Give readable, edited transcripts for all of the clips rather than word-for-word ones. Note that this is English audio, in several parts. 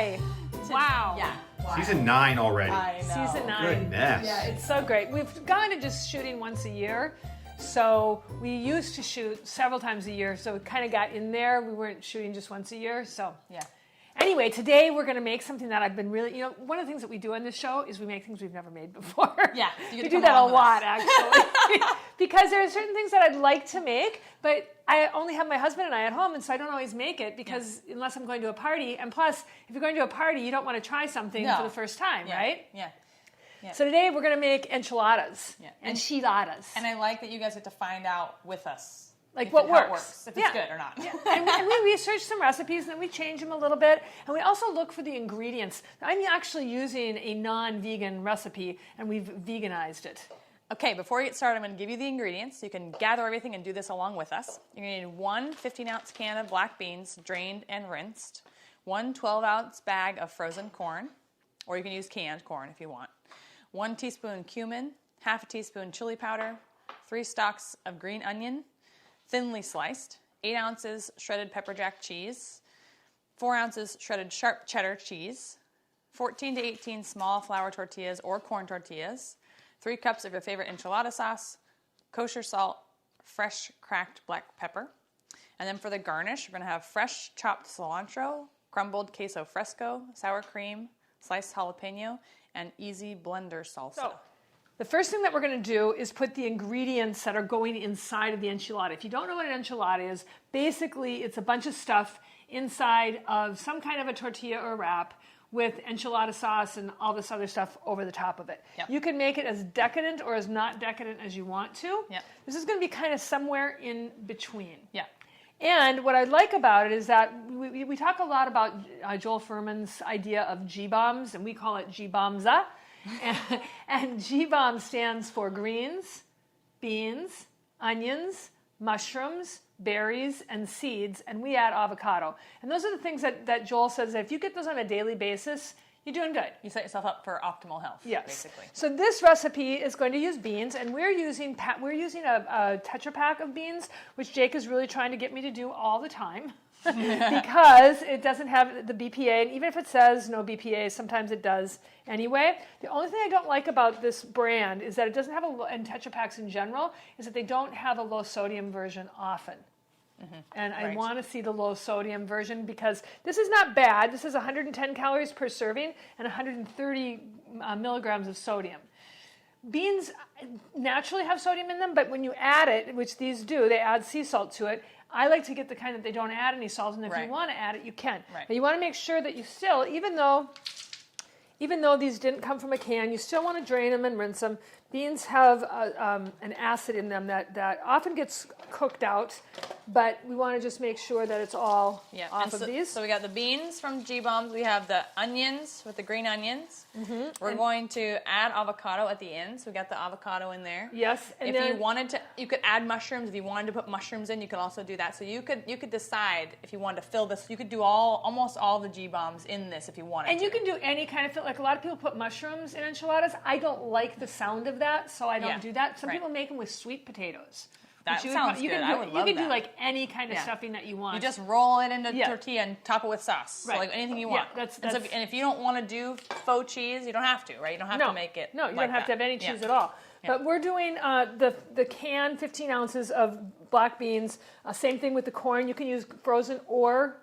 July. Wow. Yeah. Wow. Season 9 already. I know. Season 9. Goodness. Yeah, it's so great. We've gone to just shooting once a year. So we used to shoot several times a year. So it kind of got in there. We weren't shooting just once a year. So Yeah. anyway, today we're going to make something that I've been really, one of the things that we do on this show is we make things we've never made before. Yeah. We do that a lot, actually. Because there are certain things that I'd like to make, but I only have my husband and I at home, and so I don't always make it because unless I'm going to a party. And plus, if you're going to a party, you don't want to try something for the first time, right? Yeah. Yeah. So today we're going to make enchiladas. Yeah. Enchiladas. And I like that you guys get to find out with us. Like if what it, how it works. if it's good or not. Yeah. and we research some recipes, and then we change them a little bit. And we also look for the ingredients. I'm actually using a non-vegan recipe, and we've veganized it. Okay, before we get started, I'm going to give you the ingredients. You can gather everything and do this along with us. You're going to need one 15-ounce can of black beans, drained and rinsed, one 12-ounce bag of frozen corn, or you can use canned corn if you want, 1 teaspoon cumin, half a teaspoon chili powder, 3 stalks of green onion, thinly sliced, 8 ounces shredded pepper jack cheese, 4 ounces shredded sharp cheddar cheese, 14 to 18 small flour tortillas or corn tortillas, 3 cups of your favorite enchilada sauce, kosher salt, fresh cracked black pepper. And then for the garnish, we're going to have fresh chopped cilantro, crumbled queso fresco, sour cream, sliced jalapeno, and easy blender salsa. So, the first thing that we're going to do is put the ingredients that are going inside of the enchilada. If you don't know what an enchilada is, basically it's a bunch of stuff inside of some kind of a tortilla or wrap with enchilada sauce and all this other stuff over the top of it. Yep. You can make it as decadent or as not decadent as you want to. Yep. This is going to be kind of somewhere in between. Yeah. And what I like about it is that we talk a lot about Joel Furman's idea of G-bombs, and we call it G-bombza. And G-bomb stands for greens, beans, onions, mushrooms, berries, and seeds, and we add avocado. And those are the things that Joel says that if you get those on a daily basis, you're doing good. You set yourself up for optimal health, yes. basically. So this recipe is going to use beans, and we're using a Tetra Pak of beans, which Jake is really trying to get me to do all the time because it doesn't have the BPA, and even if it says no BPA, sometimes it does anyway. The only thing I don't like about this brand is that it doesn't have and Tetra Paks in general, is that they don't have a low sodium version often. Mm-hmm. And I want to see the low sodium version because this is not bad. This is 110 calories per serving and 130 milligrams of sodium. Beans naturally have sodium in them, but when you add it, which these do, they add sea salt to it. I like to get the kind that they don't add any salt, and if you want to add it, you can. Right. But you want to make sure that you still, even though these didn't come from a can, you still want to drain them and rinse them. Beans have an acid in them that often gets cooked out, but we want to just make sure that it's all off of these. So we got the beans from G-Bombs. We have the onions with the green onions. Mm-hmm. We're going to add avocado at the end, so we got the avocado in there. Yes. And if you wanted to, you could add mushrooms. If you wanted to put mushrooms in, you could also do that. So you could decide if you wanted to fill this. You could do almost all the G-Bombs in this if you wanted to. And you can do any kind of fill. Like a lot of people put mushrooms in enchiladas. I don't like the sound of that, so I don't do that. Some people make them with sweet potatoes. That sounds good. I would love that. You can do like any kind of stuffing that you want. You just roll it into tortilla and top it with sauce. Right. So like anything you want. Yeah, and if you don't want to do faux cheese, you don't have to, right? You don't have to make it. No, you like don't have to have any cheese at all. Yeah. But we're doing the can, 15 ounces of black beans. Same thing with the corn. You can use frozen or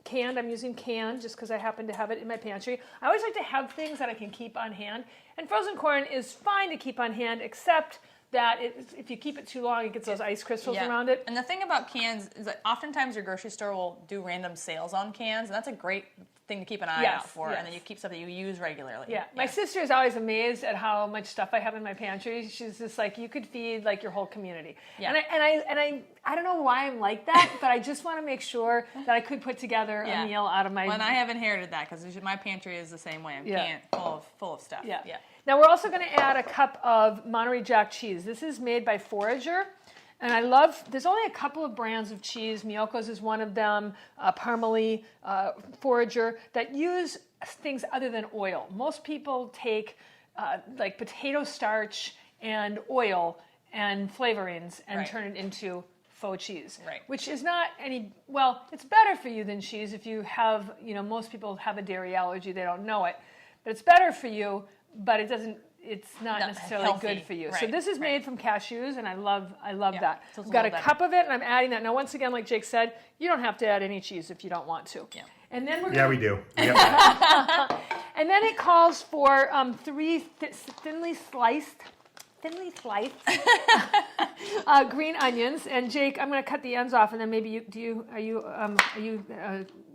canned. I'm using canned just because I happen to have it in my pantry. I always like to have things that I can keep on hand. And frozen corn is fine to keep on hand, except that if you keep it too long, it gets those ice crystals around it. And the thing about cans is that oftentimes your grocery store will do random sales on cans, and that's a great thing to keep an eye out for, and then you keep stuff that you use regularly. Yeah. My sister is always amazed at how much stuff I have in my pantry. She's just like, you could feed like your whole community. Yeah. And I don't know why I'm like that, but I just want to make sure that I could put together a meal out of my. Well, and I have inherited that because my pantry is the same way. I'm full of stuff. Yeah. Now we're also going to add a cup of Monterey Jack cheese. This is made by Forager. And I love, there's only a couple of brands of cheese. Miyoko's is one of them, Parmalee, Forager, that use things other than oil. Most people take like potato starch and oil and flavorings and turn it into faux cheese. Right. Which is not any, well, it's better for you than cheese if you have, most people have a dairy allergy, they don't know it. But it's better for you, but it's not necessarily healthy. Good for you. So Right, this is made from cashews, and I love that. So it's I've got a a little cup of it, and I'm adding that. Now, once again, like Jake said, you don't have to add any cheese if you don't want to. Yeah. And then we're Yeah, we do. Yep. and then it calls for 3 thinly sliced green onions. And Jake, I'm going to cut the ends off, and then maybe are you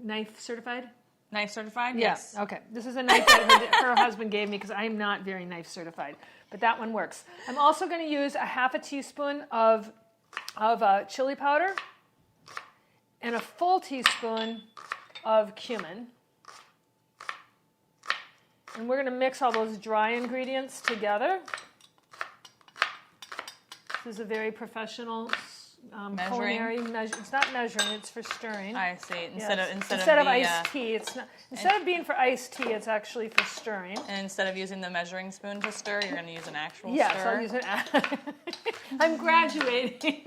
knife certified? Knife certified? Yes. Yeah. Okay. This is a knife that her husband gave me because I'm not very knife certified, but that one works. I'm also going to use a half a teaspoon of chili powder and a full teaspoon of cumin. And we're going to mix all those dry ingredients together. This is a very professional culinary measure. It's not measuring; it's for stirring. I see. Instead of of iced tea, it's not. Instead of being for iced tea, it's actually for stirring. And instead of using the measuring spoon to stir, you're going to use an actual Yes, stir. I'll use an. I'm graduating.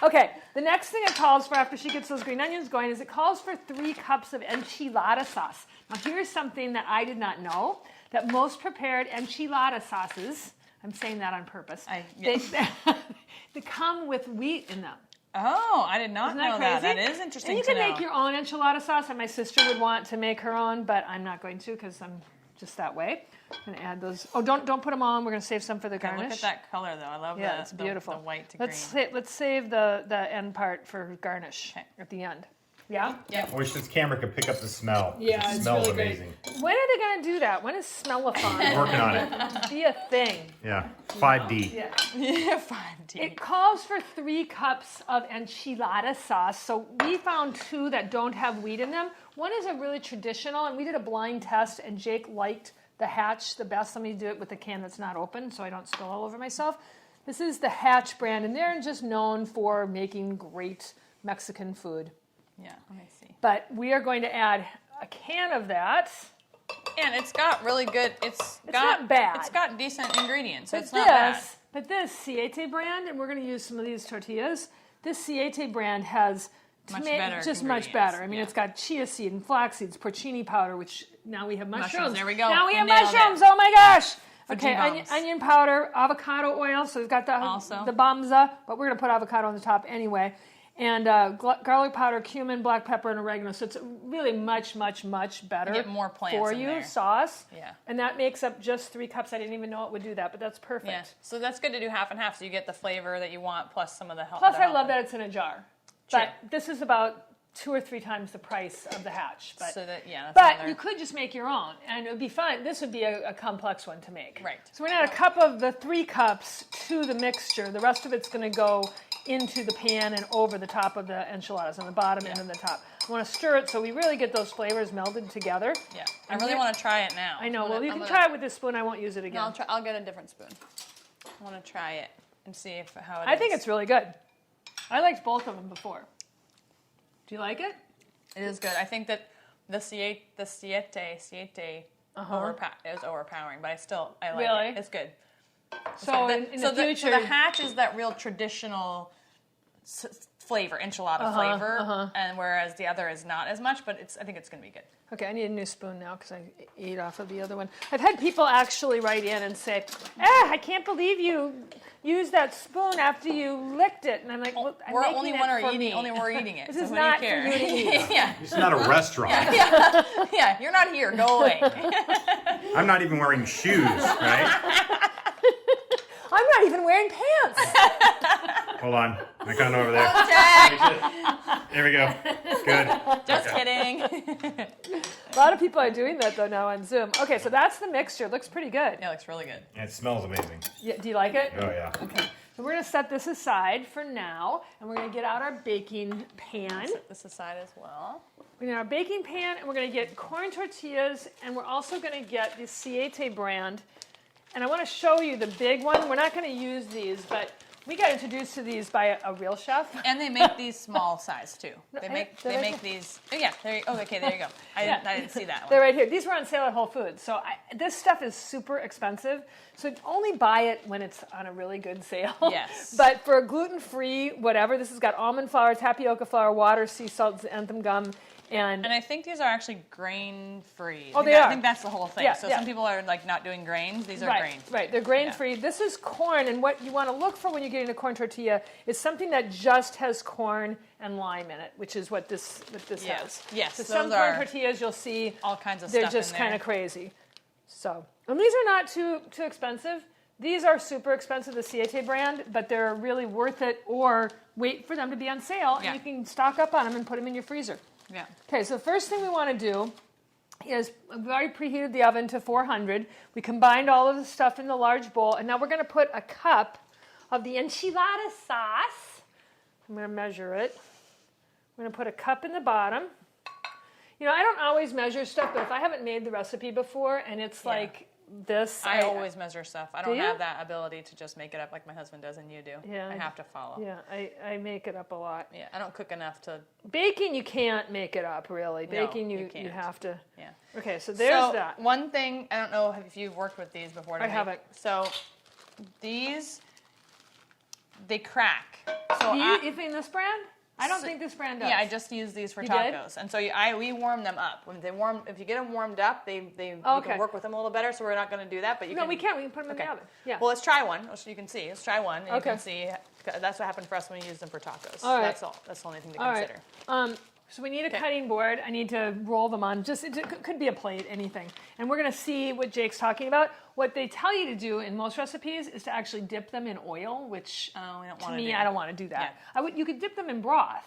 Okay, the next thing it calls for after she gets those green onions going is it calls for 3 cups of enchilada sauce. Now here's something that I did not know, that most prepared enchilada sauces, I'm saying that on purpose, they come with wheat in them. Oh, I did not Isn't that know crazy? that. That is interesting And you to can know. make your own enchilada sauce, and my sister would want to make her own, but I'm not going to because I'm just that way. I'm going to add those. Oh, don't put them on. We're going to save some for the garnish. Look at that color, though. I love it's beautiful. the white to let's green. Let's save the end part for garnish at the end. Yeah? Yep. I wish this camera could pick up the smell. Yeah, It it's smells really amazing. great. When are they going to do that? When is Smellathon Working on it. be a thing? Yeah. 5D. Yeah. Yeah, 5D. It calls for 3 cups of enchilada sauce. So we found 2 that don't have wheat in them. One is a really traditional, and we did a blind test, and Jake liked the Hatch the best. Let me do it with a can that's not open so I don't spill all over myself. This is the Hatch brand, and they're just known for making great Mexican food. Yeah, let me see. But we are going to add a can of that. And it's got really good. It's not bad. It's got decent ingredients, so But it's not bad. But this Siete brand, and we're going to use some of these tortillas. This Siete brand has Much better just much ingredients. better. I mean, Yeah. it's got chia seed and flax seeds, porcini powder, which now we have mushrooms. There we go. Now we You have nailed mushrooms. it. Oh my gosh. Okay, G-bombs. onion powder, avocado oil. So we've got the bamza, but we're going to put avocado on the top anyway. And garlic powder, cumin, black pepper, and oregano. So it's really much, much, much better Get more plants for in you there. sauce. Yeah. And that makes up just 3 cups. I didn't even know it would do that, but that's perfect. Yeah. So that's good to do half and half, so you get the flavor that you want plus some of the help. Plus, I love that it's in a jar. True. But this is about 2 or 3 times the price of the Hatch. But, So that that's but another- you could just make your own, and it would be fun. This would be a complex one to make. Right. So we're going to add a cup of the 3 cups to the mixture. The rest of it's going to go into the pan and over the top of the enchiladas, on the bottom and on the top. I want to stir it so we really get those flavors melded together. Yeah. I really want to try it now. I know. Well, you can try it with this spoon. I won't use it again. No, I'll get a different spoon. I want to try it and see how it is. I think it's really good. I liked both of them before. Do you like it? It is good. I think that the siete is overpowering, but I like Really? it. It's good. So in the future, the Hatch is that real traditional flavor, enchilada flavor, and whereas the other is not as much, but I think it's going to be good. okay, I need a new spoon now because I ate off of the other one. I've had people actually write in and say, I can't believe you used that spoon after you licked it. And I'm like, well, I'm making Only it one are for eating. me. Only we're eating it. This so is what do not you care? for you to eat. Yeah, It's not a restaurant. yeah. You're not here. Go away. I'm not even wearing shoes, right? I'm not even wearing pants. Hold on. I got over there. There we go. Good. Just kidding. A lot of people are doing that though now on Zoom. Okay, so that's the mixture. It looks pretty good. Yeah, it looks really good. It smells amazing. Yeah, do you like it? Oh, yeah. Okay. So we're going to set this aside for now, and we're going to get out our baking pan. Set this aside as well. We're going to have our baking pan, and we're going to get corn tortillas, and we're also going to get the Siete brand. And I want to show you the big one. We're not going to use these, but We got introduced to these by a real chef. And they make these small size too. They did make I- these. Oh yeah, there you, oh okay, there you go. I didn't see that They're one. right here. These were on sale at Whole Foods. So this stuff is super expensive. So only buy it when it's on a really good sale. Yes. But for a gluten-free whatever, this has got almond flour, tapioca flour, water, sea salt, xanthan gum, and I think these are actually grain free. Oh, they are. I think that's the whole thing. Yeah, So yeah. some people are like not doing grains. These are right, grain. right. They're grain-free. This is corn, and what you want to look for when you're getting a corn tortilla is something that just has corn and lime in it, which is what this Yeah. has. Yes, So those some corn are tortillas you'll see all kinds of they're stuff just in there. kind of crazy. So, and these are not too expensive. These are super expensive, the Siete brand, but they're really worth it. Or wait for them to be on sale, Yeah. and you can stock up on them and put them in your freezer. Yeah. Okay, so the first thing we want to do is we've already preheated the oven to 400. We combined all of the stuff in the large bowl, and now we're going to put a cup of the Enchilada sauce. I'm going to measure it. I'm going to put a cup in the bottom. You know, I don't always measure stuff, but if I haven't made the recipe before and it's Yeah. like this, I always measure stuff. I don't you? have that ability to just make it up like my husband does and you do. Yeah, I have to follow. Yeah, I make it up a lot. Yeah, I don't cook enough to. Baking, you can't make it up, really. No, Baking, you you can't. have to. Yeah. Okay, so there's so that. one thing I don't know if you've worked with these before. I haven't. So these they crack. So Do you think this brand? I don't think this brand does. Yeah, I just use these for You did? tacos, and so we warm them up. When they warm, if you get them warmed up, you Okay. can work with them a little better. So we're not going to do that, but you No, can. we can. We can put them in Okay. the oven. Yeah. Well, let's try one. So you can see. Let's try one, and Okay. you can see. That's what happened for us when we used them for tacos. All right. That's all. That's the only thing to All right. consider. So we need a cutting board. I need to roll them on. Just it could be a plate, anything. And we're going to see what Jake's talking about. What they tell you to do in most recipes is to actually dip them in oil, which Oh, we don't to want to me, do. I don't want to do that. Yeah. You could dip them in broth.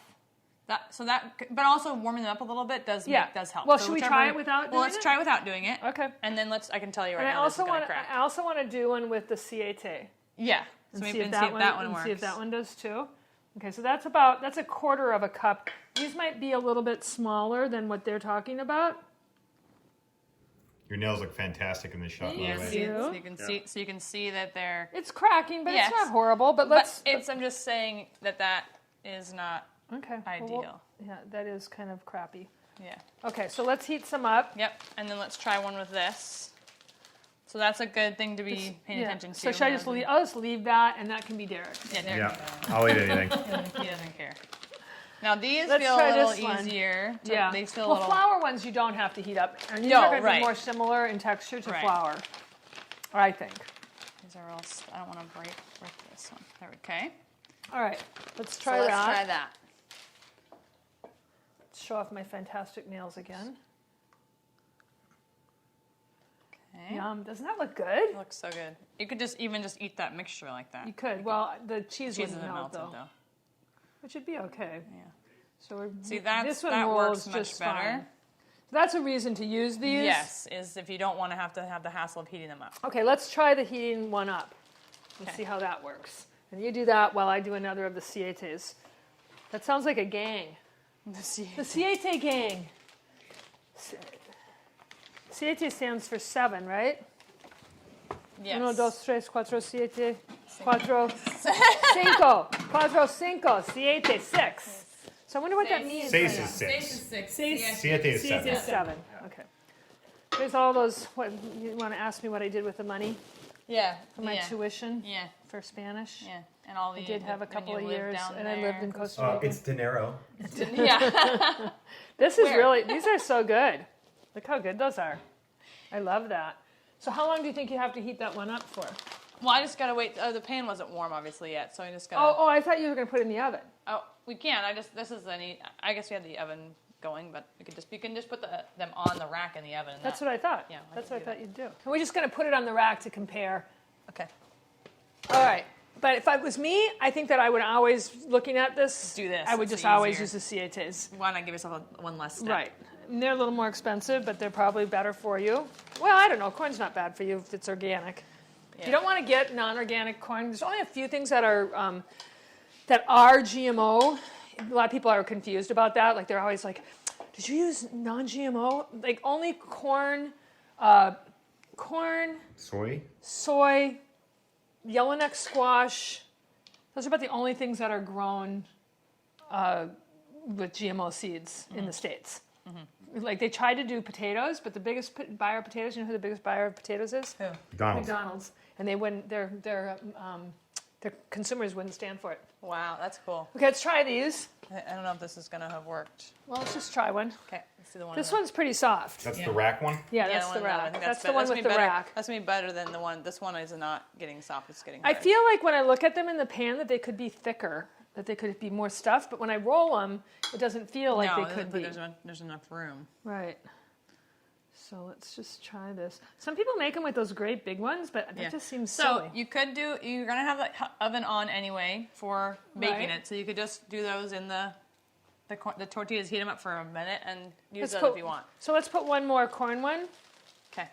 But also warming them up a little bit does help. Well, So should we whichever- try it without doing Well, let's it? try without doing it. Okay. And then I can tell you right And now this is going to I crack. also want to do one with the Siete. Yeah. So And maybe see if see if that one and works. see if that one does too. Okay, so that's a quarter of a cup. These might be a little bit smaller than what they're talking about. Your nails look fantastic in this shot, by Yeah, the way. see, you. so you can see that they're. It's cracking, but Yes. it's not horrible. But let's. I'm just saying that is not Okay. ideal. Yeah, that is kind of crappy. Yeah. Okay, so let's heat some up. Yep. And then let's try one with this. So that's a good thing to be paying attention to. So should I just leave? I'll just leave that, and that can be Derek. Yeah, there. Yeah, I'll eat anything. He doesn't care. Now these Let's feel try a little this one. easier. Yeah. These feel a Well, little. flour ones you don't have to heat up, and these No, are going to right. be more similar in texture to Right. flour. I think. These are all. I don't want to break this one. There we go. All right, let's try So that. let's try that. Show off my fantastic nails again. Okay. Yum! Doesn't that look good? It looks so good. You could just eat that mixture like that. You could. Well, the cheese Cheese wouldn't isn't melt melted though, though. which would be okay. Yeah. So we're, See this one that rolls works much just better. fine. That's a reason to use these. Yes, is if you don't want to have the hassle of heating them up. Okay, let's try the heating one up and Okay. see how that works. And you do that while I do another of the Sietes. That sounds like a gang. The Siete gang. Siete stands for 7, right? Yes. 1, 2, 3, 4, 7, 4, 5, 6, 6. So I wonder what that means. Seis is 6. Siete is 7. Siete is 7. Okay. There's all those. What you want to ask me what I did with the money Yeah. for my tuition Yeah. for Spanish? Yeah. And all the. I did have a when couple you of lived years, down and I lived in there. Costa Rica. It's dinero. Yeah. This is Where? really. These are so good. Look how good those are. I love that. So how long do you think you have to heat that one up for? Well, I just gotta wait. The pan wasn't warm, obviously, yet, so I just gotta. Oh, I thought you were going to put it in the oven. Oh, we can. This is I guess we have the oven going, but you can just put them on the rack in the oven. And That's what I thought. Yeah, I That's can what I do thought you'd do. And we're just going to put it on the rack to compare. Okay. All right. But if it was me, I think that I would always, looking at this, Do this. I would It's just always easier. use the Sietes. Why not give yourself one less step? Right. And they're a little more expensive, but they're probably better for you. Well, I don't know. Corn's not bad for you if it's organic. Yeah. You don't want to get non-organic corn. There's only a few things that are GMO. A lot of people are confused about that. Like they're always like, "Did you use non-GMO?" Like only corn, Soy? soy, yellowneck squash, Those are about the only things that are grown with GMO seeds in the States. Like they tried to do potatoes, but the biggest buyer of potatoes, you know who the biggest buyer of potatoes is? Who? McDonald's. And they wouldn't, their consumers wouldn't stand for it. Wow, that's cool. Okay, let's try these. I don't know if this is going to have worked. Well, let's just try one. Okay, let's do the one. This one's pretty soft. That's the rack one? Yeah, that's one the in oven. I rack. think That's the better. one with the better. rack. That's going to be better than the one. This one is not getting soft. It's getting I hard. feel like when I look at them in the pan that they could be thicker, that they could be more stuffed, but when I roll them, it doesn't feel like no, they could be. There's enough room. Right. So let's just try this. Some people make them with those great big ones, but that just seems silly. So you could do, you're going to have the oven on anyway for baking Right. it. So you could just do those in the tortillas, heat them up for a minute and use Let's those if you want. So let's put one more corn one Okay.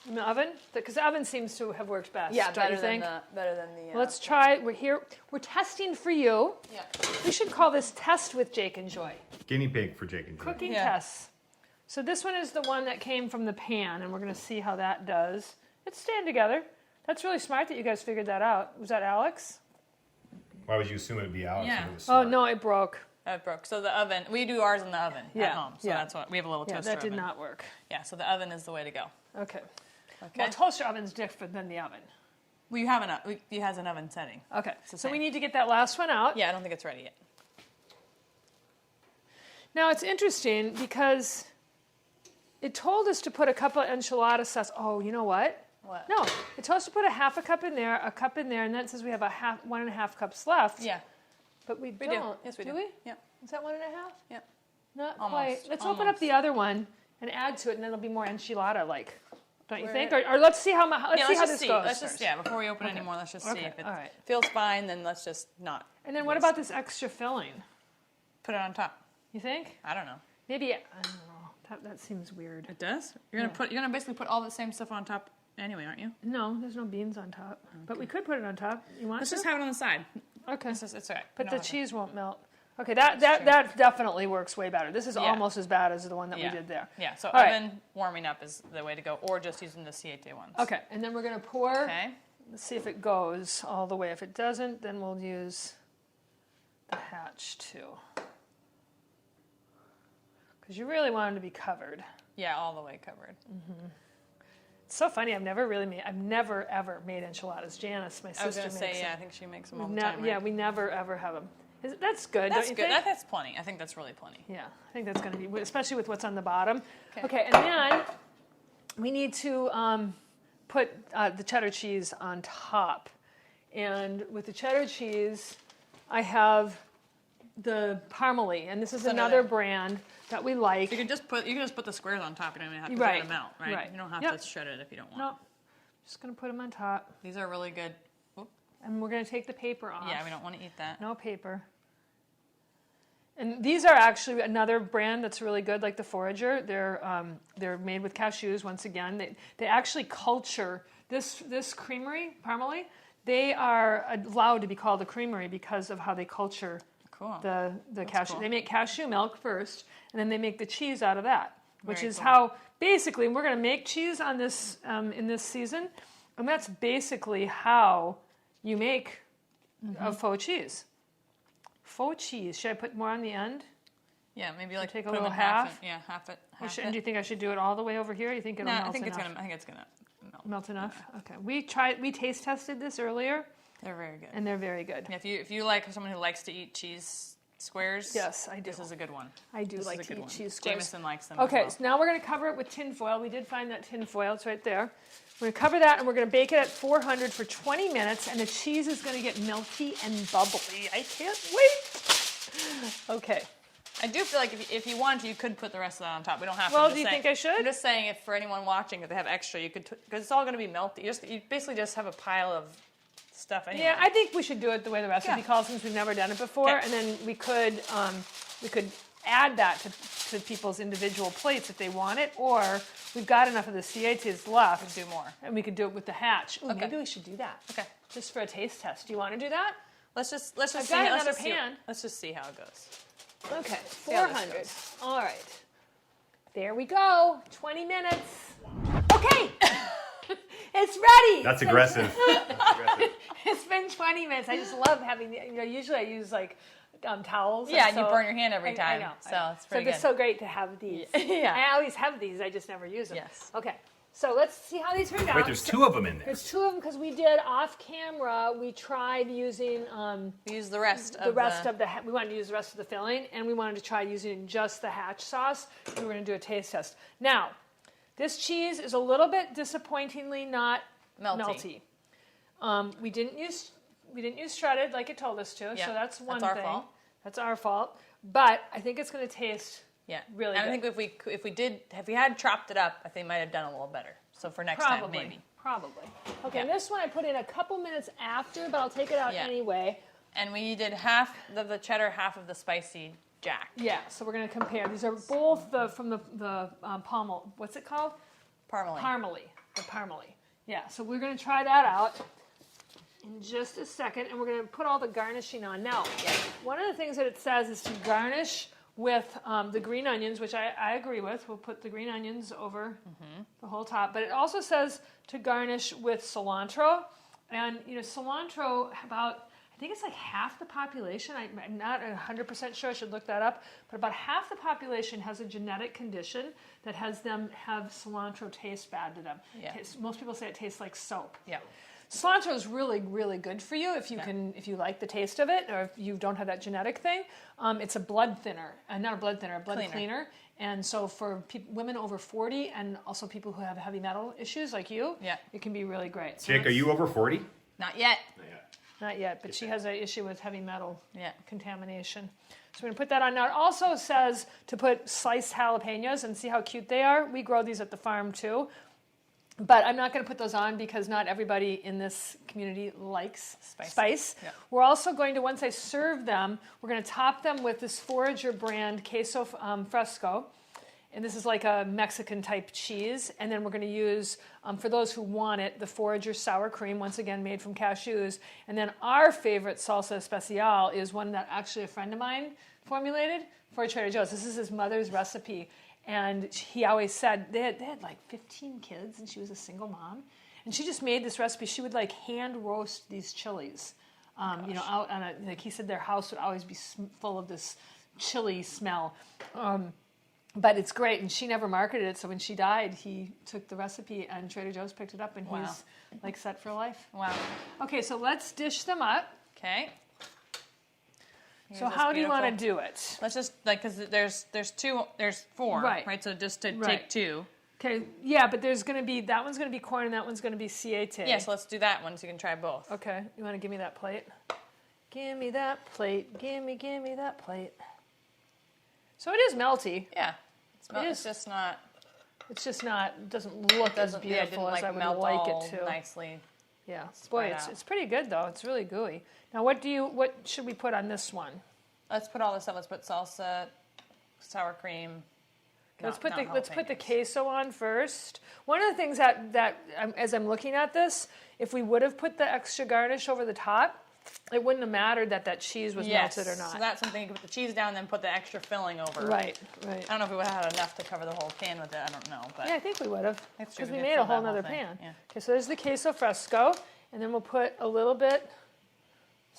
in the oven, because the oven seems to have worked best. Yeah, don't better you than think? the. Let's try. We're here. We're testing for you. Yeah. We should call this Test with Jake and Joy. Guinea pig for Jake and Joy. Cooking Yeah. tests. So this one is the one that came from the pan, and we're going to see how that does. It's staying together. That's really smart that you guys figured that out. Was that Alex? Why would you assume it would be Alex? Yeah. If it was Oh, smart? no, it broke. It broke. So the oven, we do ours in the oven Yeah, at home. So yeah. that's what, we have a little Yeah, toaster that did oven. not work. Yeah, so the oven is the way to go. Okay. Okay. Well, toaster oven's different than the oven. Well, you have it has an oven setting. Okay. the So we same. need to get that last one out. Yeah, I don't think it's ready yet. Now, it's interesting because it told us to put a couple of enchilada sauce. Oh, you know what? What? No, it told us to put a half a cup in there, and then it says we have 1.5 cups left. Yeah, But we we don't. do. Yes, we do. Do we? Yeah, Is that 1.5? yeah. Not Almost, quite. Let's open up almost. the other one and add to it, and then it'll be more enchilada-like. Don't you Where- think? Or let's see how Yeah, let's see let's how just this see. goes. Let's just first. before we open Okay. anymore, let's just Okay, see if it all right. feels fine. Then let's just not And then what about this extra filling? put it on top. You think? I don't know. Maybe I don't know. That seems weird. It does. You're gonna basically put all the same stuff on top anyway, aren't you? No, there's no beans on top. But we could put it on top. You want Let's to? just have it on the side. Okay. It's all right. But You the don't have to- cheese won't melt. Okay, that definitely works way better. This is Yeah. almost as bad as the one that Yeah. we did there. Yeah. So All right. oven warming up is the way to go, or just using the Siete ones. Okay, and then we're going to pour. Okay. Let's see if it goes all the way. If it doesn't, then we'll use the hatch too. Because you really want them to be covered. Yeah, all the way covered. It's so funny. I've never ever made enchiladas. Janice, my sister, I was gonna makes say, them. yeah, I think she makes them all We've the time. Right? Yeah, we never ever have them. That's good. That's don't you good. think? That's plenty. I think that's really plenty. Yeah, I think that's going to be, especially with what's on the bottom. Okay. Okay, and then we need to put the cheddar cheese on top. And with the cheddar cheese, I have the Parmalee, and this is It's under another there. brand that we like. You can just put the squares on top. You don't even have to Right, shred them out, right? right. You don't have Yep. to shred it if you don't want. No, just going to put them on top. These are really good. Oop. And we're going to take the paper off. Yeah, we don't want to eat that. No paper. And these are actually another brand that's really good, like the Forager. They're made with cashews. Once again, they actually culture this creamery, Parmalee. They are allowed to be called a creamery because of how they culture Cool. the cashew. cool. They make cashew milk first, and then they make the cheese out of that, which Very is cool. how basically we're going to make cheese on this in this season, and that's basically how you make a faux cheese. Faux cheese. Should I put more on the end? Yeah, maybe like take a put 'em little in half. half? Yeah, half it. Or Half do it. you think I should do it all the way over here? Or you think it'll No, melt I think enough? it's gonna melt. Melt enough. Okay. We taste tested this earlier, They're very good. and they're very good. Yeah, if you like someone who likes to eat cheese squares, Yes, I do. This is a good one. I do This like is a to good eat one. cheese squares. Jameson likes them. Okay, as well. so now we're going to cover it with tin foil. We did find that tin foil. It's right there. We're going to cover that, and we're going to bake it at 400 for 20 minutes, and the cheese is going to get melty and bubbly. I can't wait. Okay. I do feel like if you want to, you could put the rest of that on top. We don't have to. Well, I'm just do you saying- think I should? I'm just saying, if for anyone watching, if they have extra, you could, because it's all going to be melty. You basically just have a pile of stuff anyway. Yeah, I think we should do it the way the recipe Yeah. calls, since we've never done it before, Okay. and then we could add that to people's individual plates if they want it, or we've got enough of the Ciates left, do more. and we could do it with the hatch. Ooh, Okay. maybe we should do that. Okay. Just for a taste test. Do you want to do that? Let's just I've see. got Let's another just see- pan. Let's just see how it goes. Okay, how this 400. goes. All right. There we go. 20 minutes. Okay. It's ready. That's aggressive. It's been 20 minutes. I just love having, usually I use like towels. Yeah, and you burn your hand every time. I know. So it's pretty it's good. so great to have these. Yeah. I always have these. I just never use them. Yes. Okay. So let's see how these turned out. Wait, there's 2 of them in there. There's 2 of them because we did off camera. We tried using We use the rest we wanted to use the rest of the filling, and we wanted to try using just the hatch sauce. We were going to do a taste test. Now, this cheese is a little bit disappointingly not melty. We didn't use shredded like it told us to, Yeah, so that's one that's thing. our fault. That's our fault. But I think it's going to taste really and good. I think if we had chopped it up, I think might have done a little better. So for next time, maybe. Probably. Okay, Yeah. and this one I put in a couple minutes after, but I'll take it out Yeah. anyway. And we did half of the cheddar, half of the spicy jack. Yeah, so we're going to compare. These are both from the pommel. What's it called? Parmalee. The parmalee. Yeah, so we're going to try that out in just a second, and we're going to put all the garnishing on. Now, one of the things that it says is to garnish with the green onions, which I agree with. We'll put the green onions over the whole top. But it also says to garnish with cilantro. And, cilantro, I think it's like half the population. I'm not 100% sure. I should look that up. But about half the population has a genetic condition that has them have cilantro taste bad to them. Yeah. Most people say it tastes like soap. Yeah. Cilantro is really, really good for you if you like the taste of it, or if you don't have that genetic thing. It's a blood thinner, not a blood thinner, a blood cleaner. And so for women over 40 and also people who have heavy metal issues like you, it can be really great. So Jake, are you over 40? Not yet. Not yet, but she has an issue with heavy metal contamination. So we're going to put that on. Now it also says to put sliced jalapenos, and see how cute they are. We grow these at the farm too. But I'm not going to put those on because not everybody in this community likes spice. Yeah. We're also going to, once I serve them, we're going to top them with this Forager brand Queso Fresco. And this is like a Mexican type cheese. And then we're going to use, for those who want it, the Forager sour cream, once again made from cashews. And then our favorite salsa especial is one that actually a friend of mine formulated for Trader Joe's. This is his mother's recipe. And he always said they had like 15 kids, and she was a single mom. And she just made this recipe. She would like hand roast these chilies, out on like he said, their house would always be full of this chili smell. But it's great, and she never marketed it. So when she died, he took the recipe, and Trader Joe's picked it up, and he's like set for life. Wow. Okay, so let's dish them up. Okay. So how do you want to do it? Let's just because there's 4, right? So just to take 2. Okay, yeah, but there's going to be that one's going to be corn and that one's going to be ciete. Yeah, so let's do that one so you can try both. Okay, you want to give me that plate? Give me that plate. Give me that plate. So it is melty. Yeah, it's just not. It's just not. It doesn't look as beautiful as I would like it to. Nicely. Yeah, boy, it's pretty good though. It's really gooey. Now, what should we put on this one? Let's put all this up. Let's put salsa, sour cream. Let's put the queso on first. One of the things that as I'm looking at this, if we would have put the extra garnish over the top, it wouldn't have mattered that cheese was melted or not. So that's something you can put the cheese down and then put the extra filling over. Right. I don't know if we would have had enough to cover the whole pan with it. I don't know. But yeah, I think we would have. Because we made a whole other pan. Yeah. Okay, so there's the queso fresco. And then we'll put a little bit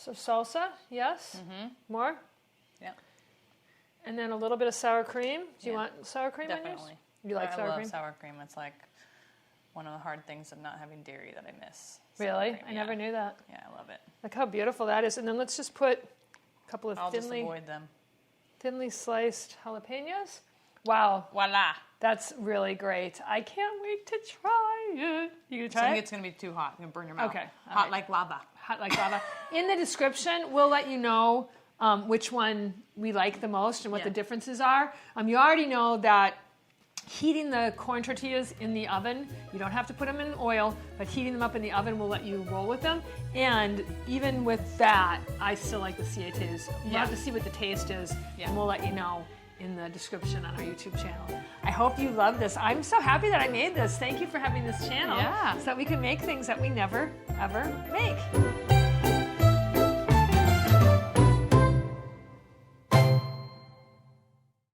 of salsa. Yes? Mm-hmm. More? Yeah. And then a little bit of sour cream. Do you want sour cream in yours? Definitely. You like sour cream? I love sour cream. It's like one of the hard things of not having dairy that I miss. Really? I never knew that. Yeah, I love it. Look how beautiful that is. And then let's just put a couple of I'll just avoid them. Thinly sliced jalapenos. Wow. Voila. That's really great. I can't wait to try it. You gonna try it? I think it's gonna be too hot. You're gonna burn your mouth. Okay. Hot like lava. Hot like lava. In the description, we'll let you know which one we like the most and what the differences are. You already know that heating the corn tortillas in the oven, you don't have to put them in oil, but heating them up in the oven will let you roll with them. And even with that, I still like the cietes. We'll have to see what the taste is, and we'll let you know in the description on our YouTube channel. I hope you love this. I'm so happy that I made this. Thank you for having this channel so that we can make things that we never, ever make.